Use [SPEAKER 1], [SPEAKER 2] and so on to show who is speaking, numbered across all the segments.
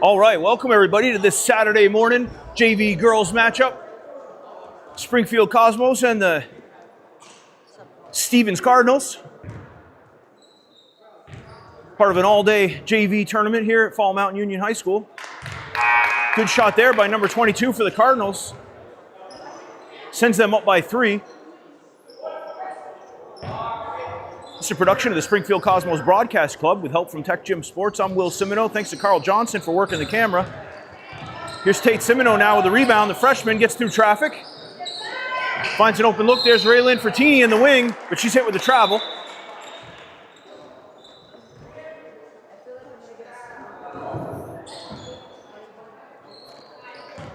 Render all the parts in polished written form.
[SPEAKER 1] All right, welcome everybody to this Saturday morning JV girls matchup. Springfield Cosmos and the Stevens Cardinals. Part of an all-day JV tournament here at Fall Mountain Union High School. Good shot there by number 22 for the Cardinals. Sends them up by 3. It's a production of the Springfield Cosmos Broadcast Club with help from Tech Gym Sports. I'm Will Simoneau. Thanks to Carl Johnson for working the camera. Here's Tate Simoneau now with the rebound. The freshman gets through traffic. Finds an open look. There's Raylyn Fertini in the wing, but she's hit with the travel.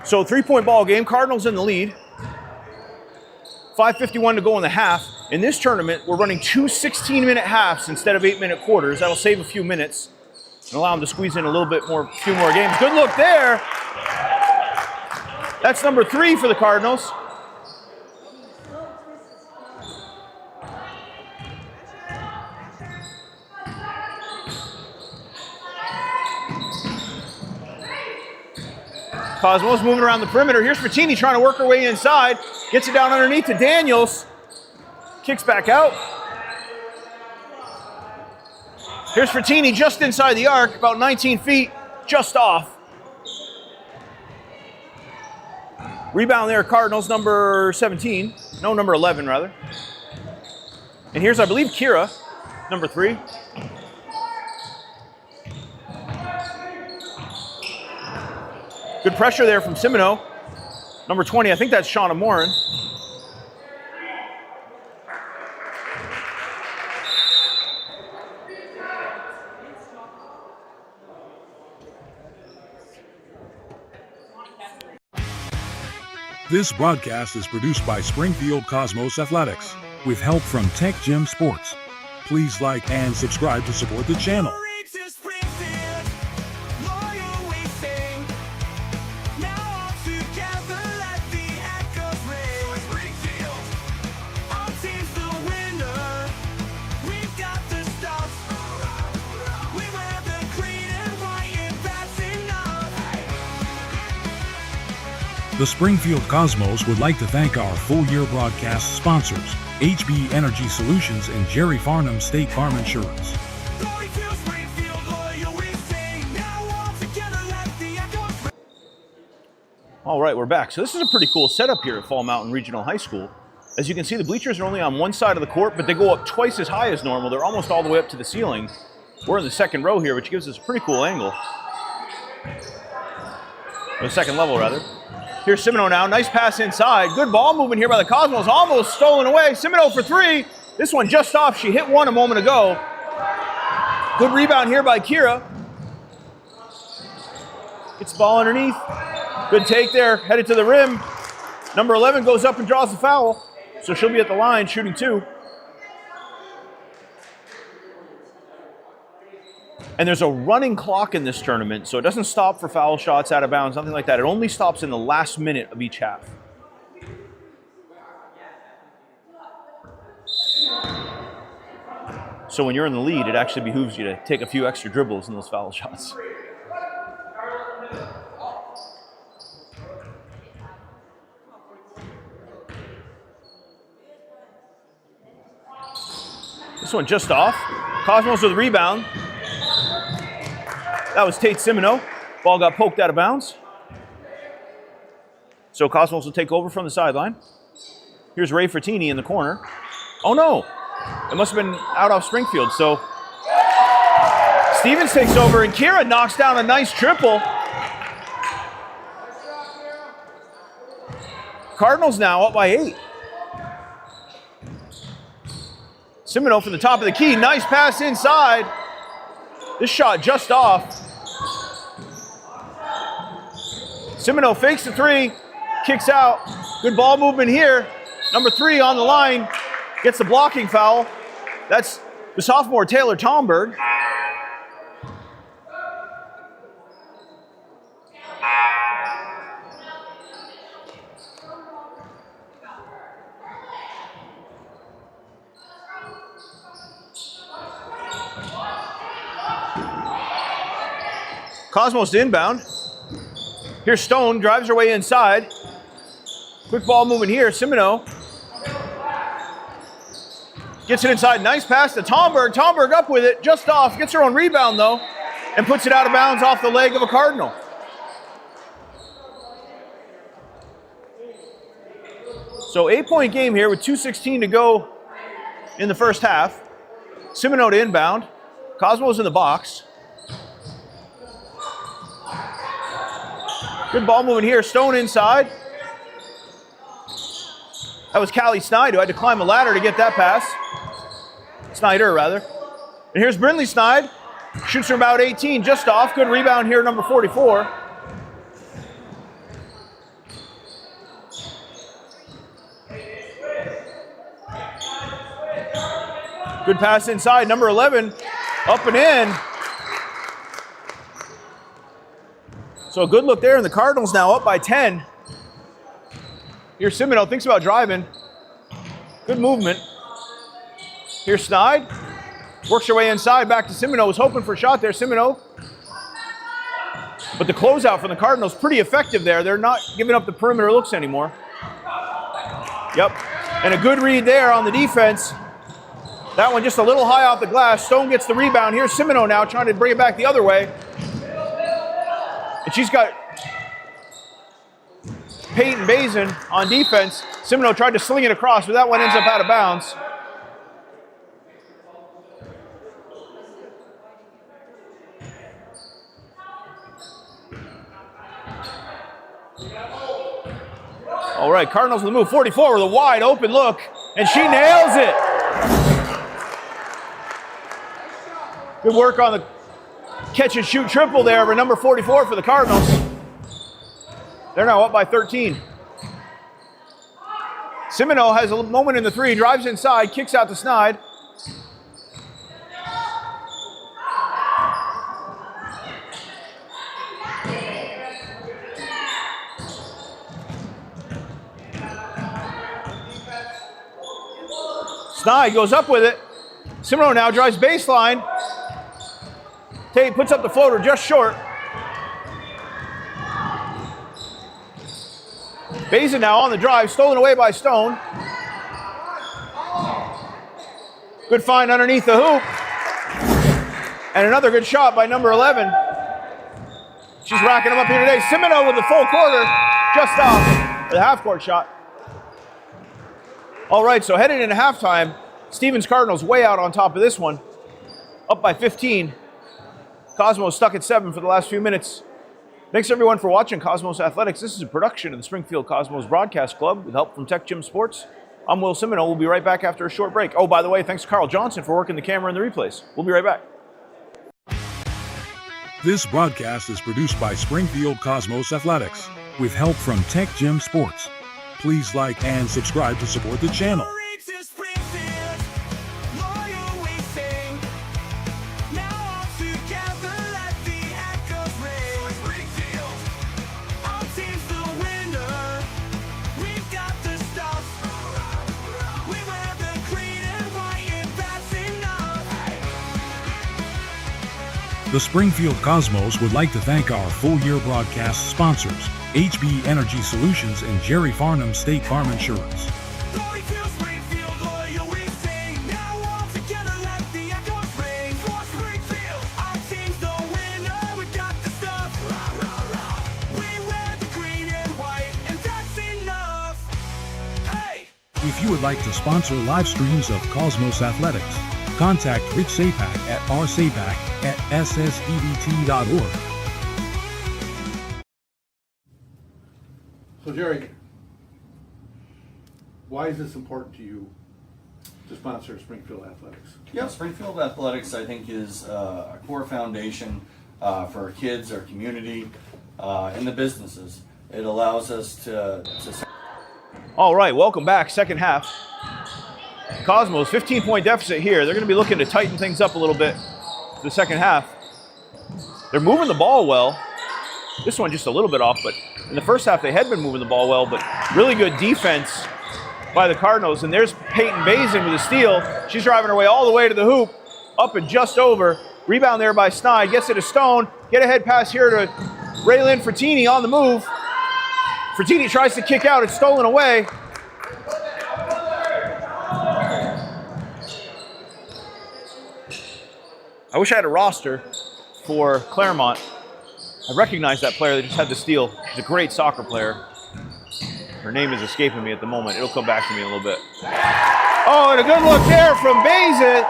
[SPEAKER 1] So 3-point ball game. Cardinals in the lead. 5:51 to go in the half. In this tournament, we're running 2 16-minute halves instead of 8-minute quarters. That'll save a few minutes and allow them to squeeze in a few more games. Good look there. That's number 3 for the Cardinals. Cosmos moving around the perimeter. Here's Fertini trying to work her way inside. Gets it down underneath to Daniels. Kicks back out. Here's Fertini just inside the arc, about 19 feet, just off. Rebound there, Cardinals, number 17. No, number 11, rather. And here's, I believe, Kira, number 3. Good pressure there from Simoneau. Number 20, I think that's Shauna Morin.
[SPEAKER 2] This broadcast is produced by Springfield Cosmos Athletics with help from Tech Gym Sports. Please like and subscribe to support the channel. The Springfield Cosmos would like to thank our full-year broadcast sponsors, HB Energy Solutions and Jerry Farnham State Farm Insurance.
[SPEAKER 1] All right, we're back. So this is a pretty cool setup here at Fall Mountain Regional High School. As you can see, the bleachers are only on one side of the court, but they go up twice as high as normal. They're almost all the way up to the ceiling. We're in the second row here, which gives us a pretty cool angle. The second level, rather. Here's Simoneau now. Nice pass inside. Good ball movement here by the Cosmos. Almost stolen away. Simoneau for 3. This one just off. She hit one a moment ago. Good rebound here by Kira. Gets the ball underneath. Good take there. Headed to the rim. Number 11 goes up and draws the foul. So she'll be at the line shooting 2. And there's a running clock in this tournament, so it doesn't stop for foul shots, out of bounds, nothing like that. It only stops in the last minute of each half. So when you're in the lead, it actually behooves you to take a few extra dribbles in those foul shots. This one just off. Cosmos with the rebound. That was Tate Simoneau. Ball got poked out of bounds. So Cosmos will take over from the sideline. Here's Ray Fertini in the corner. Oh no, it must have been out off Springfield. So Stevens takes over and Kira knocks down a nice triple. Cardinals now up by 8. Simoneau from the top of the key. Nice pass inside. This shot just off. Simoneau fakes the 3, kicks out. Good ball movement here. Number 3 on the line, gets the blocking foul. That's the sophomore Taylor Tomberg. Cosmos to inbound. Here's Stone, drives her way inside. Quick ball movement here, Simoneau. Gets it inside, nice pass to Tomberg. Tomberg up with it, just off, gets her own rebound though, and puts it out of bounds off the leg of a Cardinal. So 8-point game here with 2:16 to go in the first half. Simoneau to inbound. Cosmos in the box. Good ball movement here, Stone inside. That was Callie Snide who had to climb a ladder to get that pass. Snyder, rather. And here's Brindley Snide. Shoots from about 18, just off. Good rebound here, number 44. Good pass inside, number 11, up and in. So a good look there, and the Cardinals now up by 10. Here's Simoneau, thinks about driving. Good movement. Here's Snide. Works her way inside, back to Simoneau. Was hoping for a shot there, Simoneau. But the closeout from the Cardinals, pretty effective there. They're not giving up the perimeter looks anymore. Yep, and a good read there on the defense. That one just a little high off the glass. Stone gets the rebound. Here's Simoneau now trying to bring it back the other way. And she's got Peyton Bazin on defense. Simoneau tried to sling it across, but that one ends up out of bounds. All right, Cardinals on the move. 44 with a wide open look, and she nails it. Good work on the catch and shoot triple there for number 44 for the Cardinals. They're now up by 13. Simoneau has a moment in the three, drives inside, kicks out to Snide. Snide goes up with it. Simoneau now drives baseline. Tate puts up the floater just short. Bazin now on the drive, stolen away by Stone. Good find underneath the hoop. And another good shot by number 11. She's racking them up here today. Simoneau with the full quarter, just off the half-court shot. All right, so heading into halftime, Stevens Cardinals way out on top of this one. Up by 15. Cosmos stuck at 7 for the last few minutes. Thanks everyone for watching Cosmos Athletics. This is a production of the Springfield Cosmos Broadcast Club with help from Tech Gym Sports. I'm Will Simoneau. We'll be right back after a short break. Oh, by the way, thanks to Carl Johnson for working the camera and the replays. We'll be right back.
[SPEAKER 2] This broadcast is produced by Springfield Cosmos Athletics with help from Tech Gym Sports. Please like and subscribe to support the channel. The Springfield Cosmos would like to thank our full-year broadcast sponsors, HB Energy Solutions and Jerry Farnham State Farm Insurance. If you would like to sponsor live streams of Cosmos Athletics, contact Rich Sapak at rsapak@ssdbt.org.
[SPEAKER 3] So Jerry, why is this important to you to sponsor Springfield Athletics?
[SPEAKER 4] Yeah, Springfield Athletics I think is a core foundation for our kids, our community, and the businesses. It allows us to
[SPEAKER 1] All right, welcome back, second half. Cosmos, 15-point deficit here. They're going to be looking to tighten things up a little bit for the second half. They're moving the ball well. This one just a little bit off, but in the first half they had been moving the ball well, but really good defense by the Cardinals. And there's Peyton Bazin with a steal. She's driving her way all the way to the hoop, up and just over. Rebound there by Snide. Gets it to Stone. Get ahead pass here to Raylin Frattini on the move. Frattini tries to kick out. It's stolen away. I wish I had a roster for Claremont. I recognize that player that just had the steal. She's a great soccer player. Her name is escaping me at the moment. It'll come back to me in a little bit. Oh, and a good look there from Basil.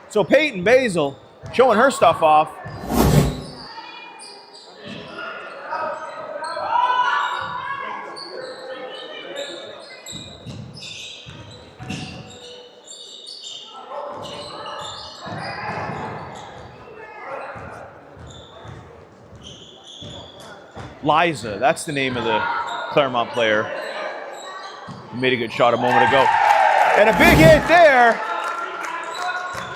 [SPEAKER 1] So Peyton Basil showing her stuff off. Liza, that's the name of the Claremont player. Made a good shot a moment ago. And a big hit there.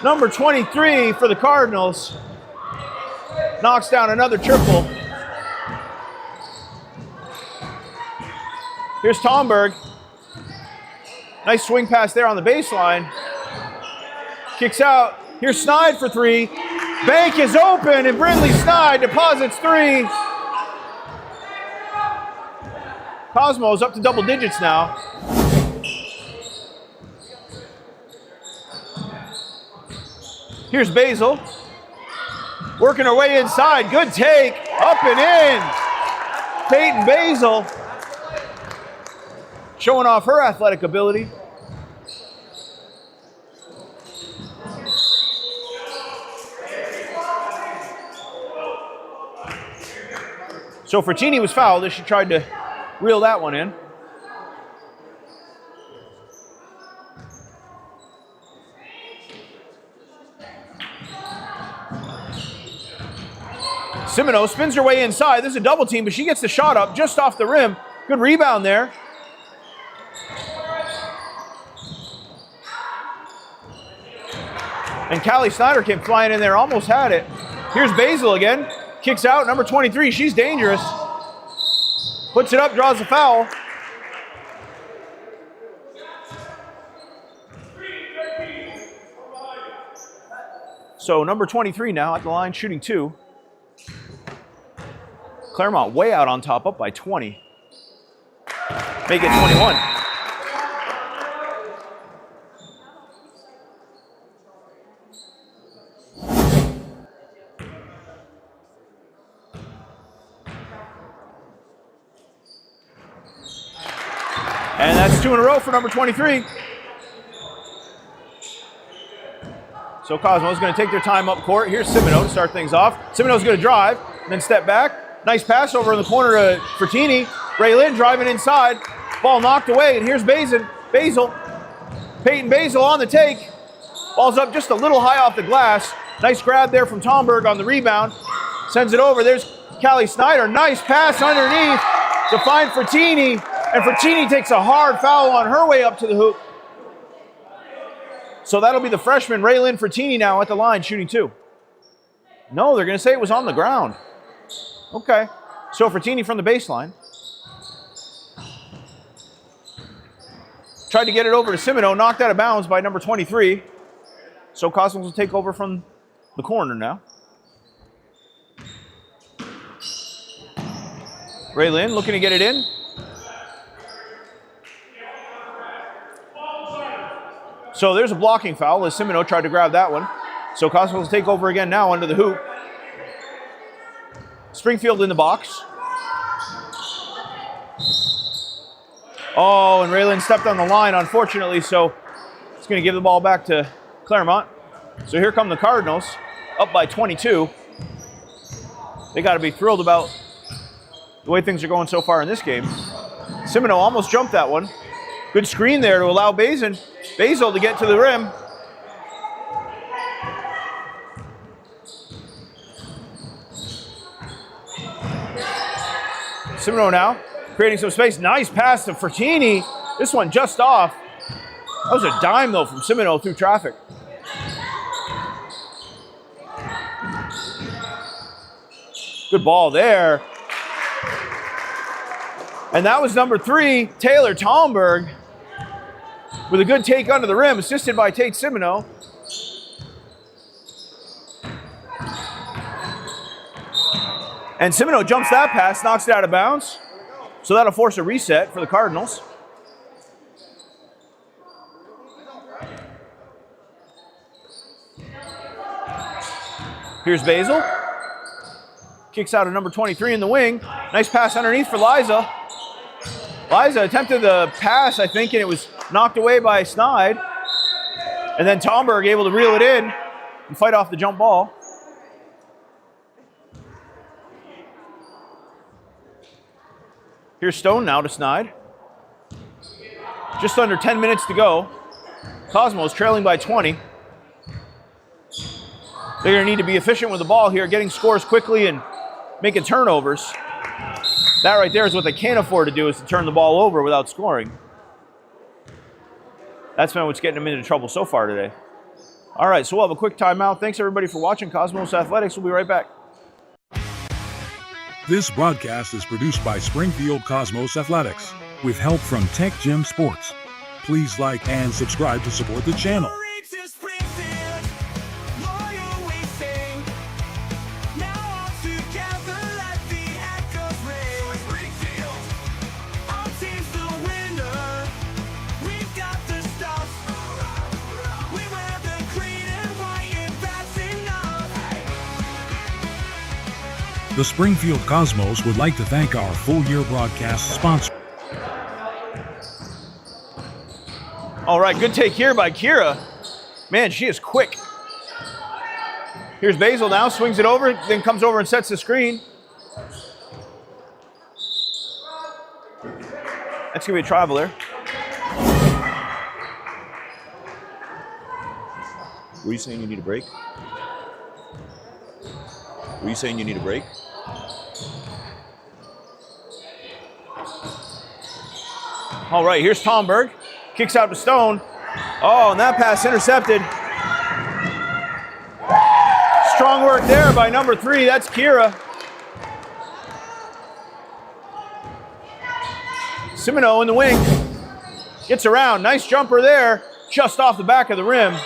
[SPEAKER 1] Number 23 for the Cardinals. Knocks down another triple. Here's Tomberg. Nice swing pass there on the baseline. Kicks out. Here's Snide for three. Bank is open and Brindley Snide deposits three. Cosmos up to double digits now. Here's Basil. Working her way inside. Good take. Up and in. Peyton Basil. Showing off her athletic ability. So Frattini was fouled as she tried to reel that one in. Simoneau spins her way inside. This is a double team, but she gets the shot up just off the rim. Good rebound there. And Callie Snyder came flying in there, almost had it. Here's Basil again. Kicks out, number 23. She's dangerous. Puts it up, draws the foul. So number 23 now at the line, shooting two. Claremont way out on top, up by 20. Make it 21. And that's two in a row for number 23. So Cosmo's going to take their time up court. Here's Simoneau to start things off. Simoneau's going to drive, then step back. Nice pass over in the corner to Frattini. Raylin driving inside. Ball knocked away, and here's Basil. Peyton Basil on the take. Ball's up just a little high off the glass. Nice grab there from Tomberg on the rebound. Sends it over. There's Callie Snyder. Nice pass underneath to find Frattini. And Frattini takes a hard foul on her way up to the hoop. So that'll be the freshman Raylin Frattini now at the line shooting two. No, they're going to say it was on the ground. Okay. So Frattini from the baseline. Tried to get it over to Simoneau, knocked out of bounds by number 23. So Cosmos will take over from the corner now. Raylin looking to get it in. So there's a blocking foul as Simoneau tried to grab that one. So Cosmos will take over again now under the hoop. Springfield in the box. Oh, and Raylin stepped on the line, unfortunately, so it's going to give the ball back to Claremont. So here come the Cardinals, up by 22. They got to be thrilled about the way things are going so far in this game. Simoneau almost jumped that one. Good screen there to allow Basil to get to the rim. Simoneau now, creating some space. Nice pass to Frattini. This one just off. That was a dime, though, from Simoneau through traffic. Good ball there. And that was number 3, Taylor Tomberg, with a good take under the rim, assisted by Tate Simoneau. And Simoneau jumps that pass, knocks it out of bounds. So that'll force a reset for the Cardinals. Here's Basil. Kicks out of number 23 in the wing. Nice pass underneath for Liza. Liza attempted the pass, I think, and it was knocked away by Snide. And then Tomberg able to reel it in and fight off the jump ball. Here's Stone now to Snide. Just under 10 minutes to go. Cosmos trailing by 20. They're going to need to be efficient with the ball here, getting scores quickly and making turnovers. That right there is what they can't afford to do, is to turn the ball over without scoring. That's been what's getting them into trouble so far today. All right, so we'll have a quick timeout. Thanks, everybody, for watching Cosmos Athletics. We'll be right back.
[SPEAKER 2] This broadcast is produced by Springfield Cosmos Athletics with help from Tech Gym Sports. Please like and subscribe to support the channel. The Springfield Cosmos would like to thank our full-year broadcast sponsor.
[SPEAKER 1] All right, good take here by Kira. Man, she is quick. Here's Basil now, swings it over, then comes over and sets the screen. That's going to be a travel there. Were you saying you need a break? Were you saying you need a break? All right, here's Tomberg. Kicks out to Stone. Oh, and that pass intercepted. Strong work there by number 3. That's Kira. Simoneau in the wing. Gets around. Nice jumper there. Just off the back of the rim.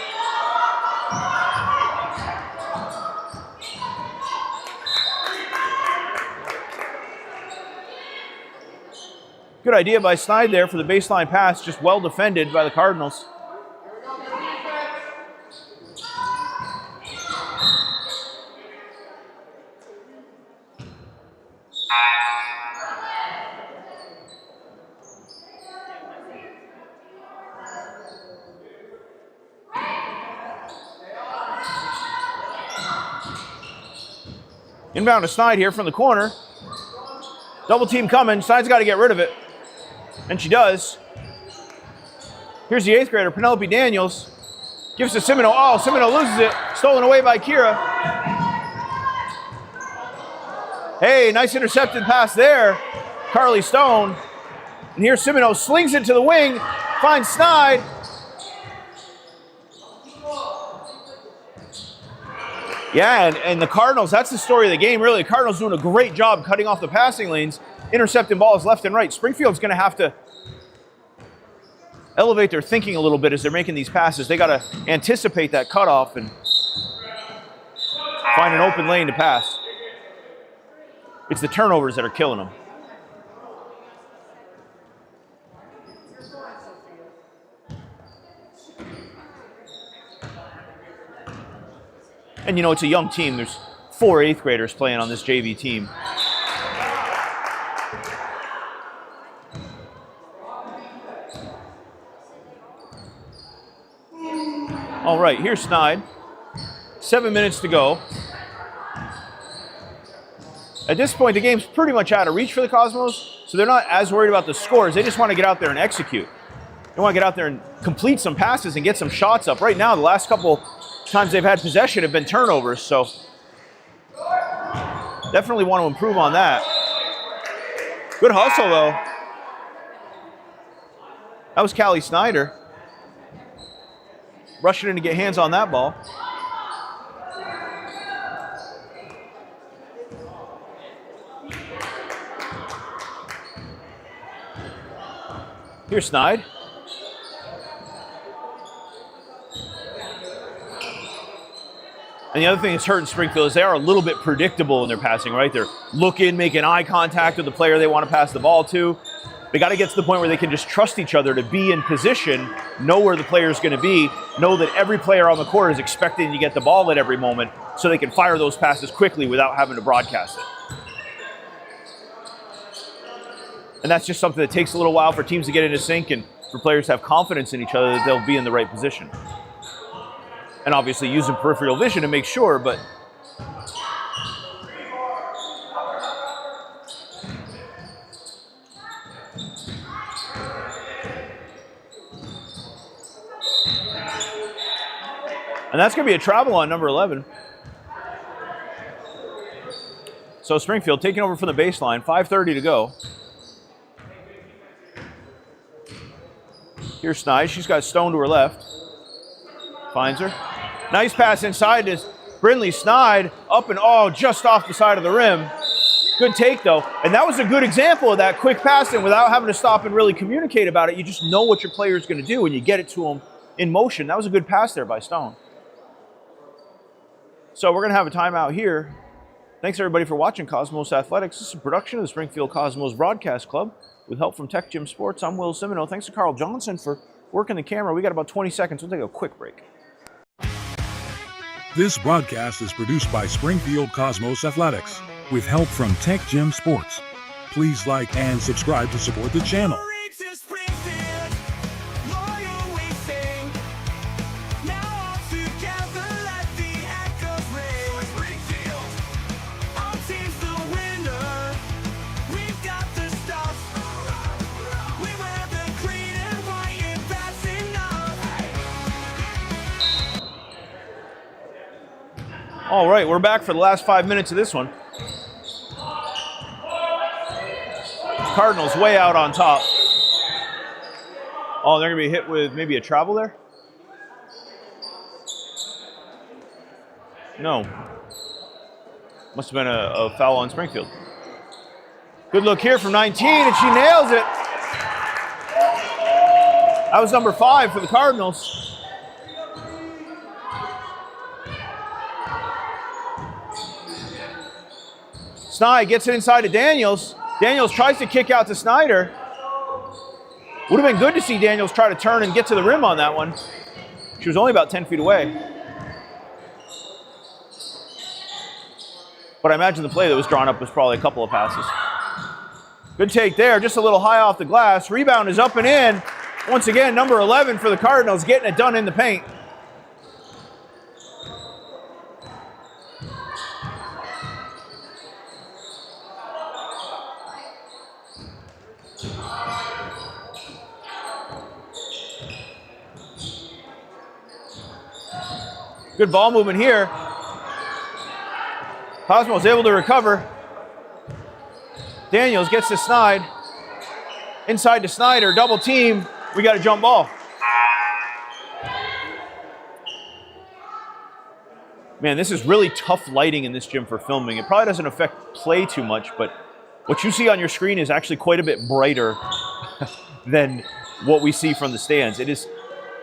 [SPEAKER 1] Good idea by Snide there for the baseline pass, just well defended by the Cardinals. Inbound to Snide here from the corner. Double team coming. Snide's got to get rid of it. And she does. Here's the 8th grader, Penelope Daniels. Gives to Simoneau. Oh, Simoneau loses it. Stolen away by Kira. Hey, nice intercepted pass there. Carly Stone. And here Simoneau slings it to the wing. Finds Snide. Yeah, and the Cardinals, that's the story of the game, really. The Cardinals doing a great job cutting off the passing lanes, intercepting balls left and right. Springfield's going to have to elevate their thinking a little bit as they're making these passes. They got to anticipate that cutoff and find an open lane to pass. It's the turnovers that are killing them. And you know, it's a young team. There's 4 8th graders playing on this JV team. All right, here's Snide. 7 minutes to go. At this point, the game's pretty much out of reach for the Cosmos, so they're not as worried about the scores. They just want to get out there and execute. They want to get out there and complete some passes and get some shots up. Right now, the last couple times they've had possession have been turnovers, so definitely want to improve on that. Good hustle, though. That was Callie Snyder. Rushing in to get hands on that ball. Here's Snide. And the other thing that's hurting Springfield is they are a little bit predictable in their passing, right? They're looking, making eye contact with the player they want to pass the ball to. They got to get to the point where they can just trust each other to be in position, know where the player is going to be, know that every player on the court is expecting to get the ball at every moment so they can fire those passes quickly without having to broadcast it. And that's just something that takes a little while for teams to get into sync and for players to have confidence in each other that they'll be in the right position. And obviously using peripheral vision to make sure, but and that's going to be a travel on number 11. So Springfield taking over from the baseline, 5:30 to go. Here's Snide. She's got Stone to her left. Finds her. Nice pass inside to Brindley. Snide up and just off the side of the rim. Good take though. And that was a good example of that quick passing without having to stop and really communicate about it. You just know what your player is going to do and you get it to him in motion. That was a good pass there by Stone. So we're going to have a timeout here. Thanks everybody for watching Cosmos Athletics. This is a production of the Springfield Cosmos Broadcast Club with help from Tech Gym Sports. I'm Will Simoneau. Thanks to Carl Johnson for working the camera. We got about 20 seconds. We'll take a quick break.
[SPEAKER 2] This broadcast is produced by Springfield Cosmos Athletics with help from Tech Gym Sports. Please like and subscribe to support the channel.
[SPEAKER 1] All right, we're back for the last 5 minutes of this one. Cardinals way out on top. Oh, they're going to be hit with maybe a travel there? No. Must have been a foul on Springfield. Good look here from 19, and she nails it. That was number 5 for the Cardinals. Snide gets it inside to Daniels. Daniels tries to kick out to Snyder. Would have been good to see Daniels try to turn and get to the rim on that one. She was only about 10 feet away. But I imagine the play that was drawn up was probably a couple of passes. Good take there, just a little high off the glass. Rebound is up and in. Once again, number 11 for the Cardinals, getting it done in the paint. Good ball movement here. Cosmos able to recover. Daniels gets to Snide. Inside to Snyder, double team. We got a jump ball. Man, this is really tough lighting in this gym for filming. It probably doesn't affect play too much, but what you see on your screen is actually quite a bit brighter than what we see from the stands. It is,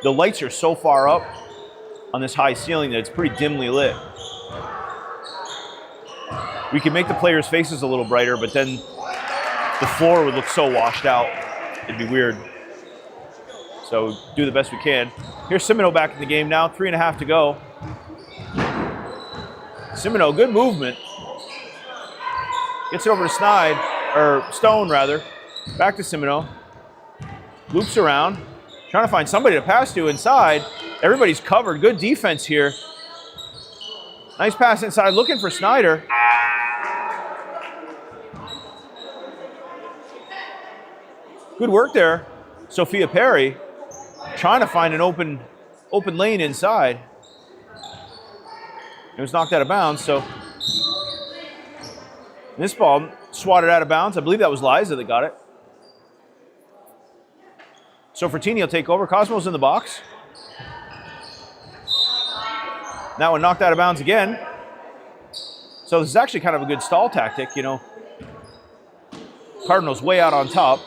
[SPEAKER 1] the lights are so far up on this high ceiling that it's pretty dimly lit. We can make the players' faces a little brighter, but then the floor would look so washed out. It'd be weird. So do the best we can. Here's Simoneau back in the game now, 3.5 to go. Simoneau, good movement. Gets it over to Snide, or Stone rather. Back to Simoneau. Loops around. Trying to find somebody to pass to inside. Everybody's covered. Good defense here. Nice pass inside, looking for Snyder. Good work there. Sophia Perry trying to find an open lane inside. It was knocked out of bounds, so this ball swatted out of bounds. I believe that was Liza that got it. So Fertini will take over. Cosmos in the box. That one knocked out of bounds again. So this is actually kind of a good stall tactic, you know. Cardinals way out on top.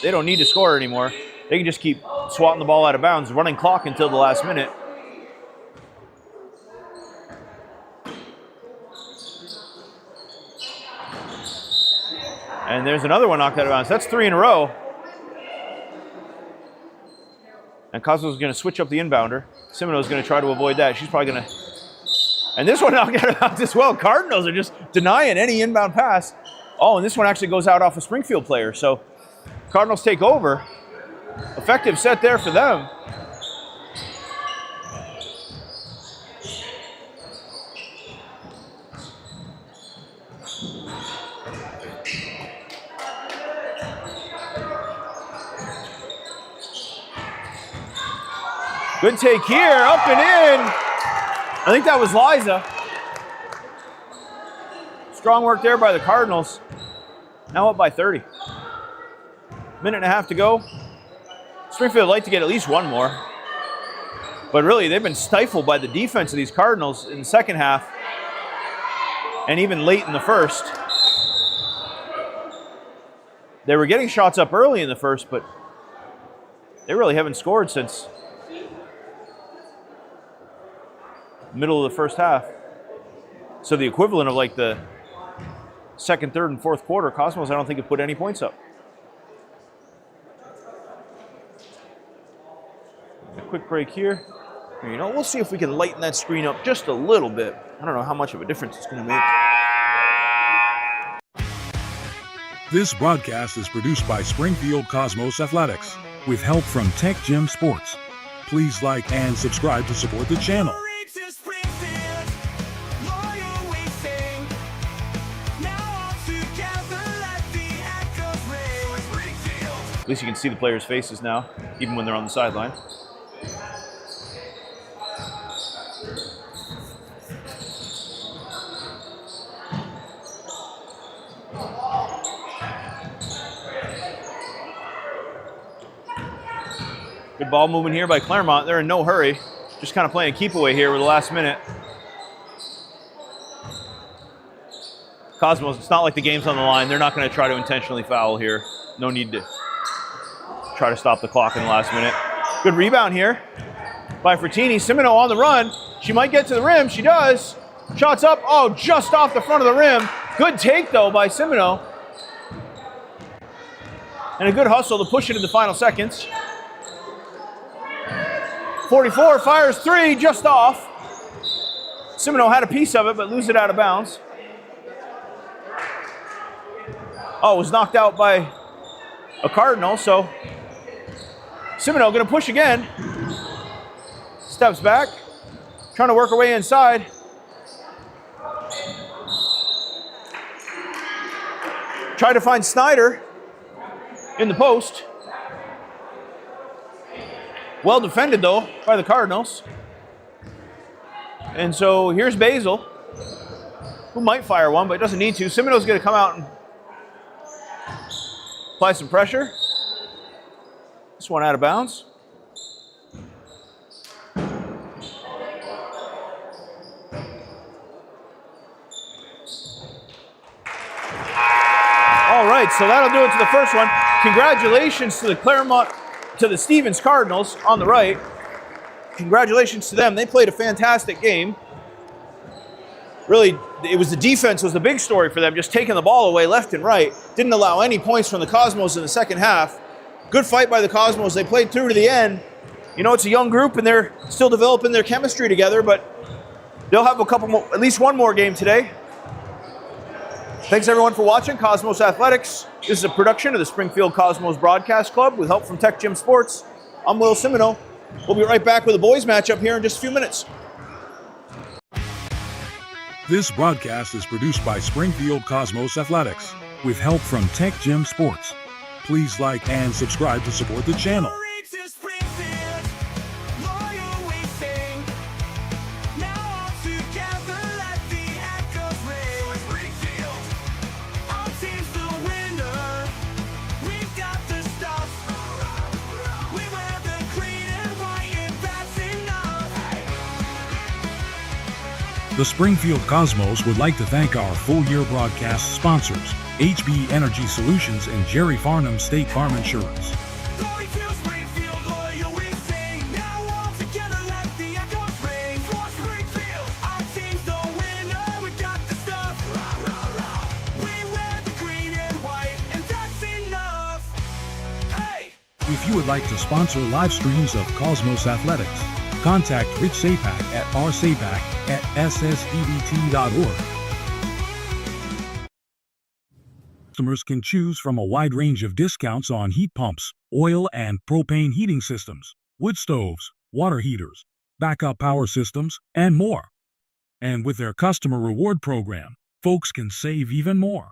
[SPEAKER 1] They don't need to score anymore. They can just keep swatting the ball out of bounds, running clock until the last minute. And there's another one knocked out of bounds. That's 3 in a row. And Cosmos is going to switch up the inbounder. Simoneau is going to try to avoid that. She's probably going to... And this one knocked out of bounds as well. Cardinals are just denying any inbound pass. Oh, and this one actually goes out off a Springfield player. So Cardinals take over. Effective set there for them. Good take here, up and in. I think that was Liza. Strong work there by the Cardinals. Now up by 30. Minute and a half to go. Springfield would like to get at least one more. But really, they've been stifled by the defense of these Cardinals in the second half and even late in the first. They were getting shots up early in the first, but they really haven't scored since middle of the first half. So the equivalent of like the second, third, and fourth quarter, Cosmos I don't think have put any points up. A quick break here. You know, we'll see if we can lighten that screen up just a little bit. I don't know how much of a difference it's going to make.
[SPEAKER 2] This broadcast is produced by Springfield Cosmos Athletics with help from Tech Gym Sports. Please like and subscribe to support the channel.
[SPEAKER 1] At least you can see the players' faces now, even when they're on the sideline. Good ball movement here by Claremont. They're in no hurry. Just kind of playing keep away here with the last minute. Cosmos, it's not like the game's on the line. They're not going to try to intentionally foul here. No need to try to stop the clock in the last minute. Good rebound here by Frattini. Simoneau on the run. She might get to the rim. She does. Shots up. Oh, just off the front of the rim. Good take, though, by Simoneau. And a good hustle to push it in the final seconds. 44 fires 3, just off. Simoneau had a piece of it, but lose it out of bounds. Oh, it was knocked out by a Cardinal, so Simoneau going to push again. Steps back, trying to work her way inside. Tried to find Snyder in the post. Well defended, though, by the Cardinals. And so here's Basil, who might fire one, but doesn't need to. Simoneau's going to come out and apply some pressure. This one out of bounds. All right, so that'll do it to the first one. Congratulations to the Claremont, to the Stevens Cardinals on the right. Congratulations to them. They played a fantastic game. Really, it was the defense was the big story for them, just taking the ball away left and right. Didn't allow any points from the Cosmos in the second half. Good fight by the Cosmos. They played through to the end. You know, it's a young group and they're still developing their chemistry together, but they'll have a couple more, at least one more game today. Thanks everyone for watching Cosmos Athletics. This is a production of the Springfield Cosmos Broadcast Club with help from Tech Gym Sports. I'm Will Simoneau. We'll be right back with a boys matchup here in just a few minutes.
[SPEAKER 2] This broadcast is produced by Springfield Cosmos Athletics with help from Tech Gym Sports. Please like and subscribe to support the channel. The Springfield Cosmos would like to thank our full-year broadcast sponsors, HB Energy Solutions and Jerry Farnham State Farm Insurance. If you would like to sponsor live streams of Cosmos Athletics, contact Rich Sapak at rsapak@ssdbt.org. Customers can choose from a wide range of discounts on heat pumps, oil and propane heating systems, wood stoves, water heaters, backup power systems, and more. And with their customer reward program, folks can save even more.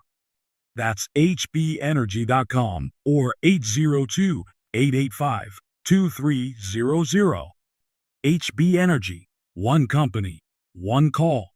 [SPEAKER 2] That's hbenergy.com or 802-885-2300. HB Energy, one company, one call.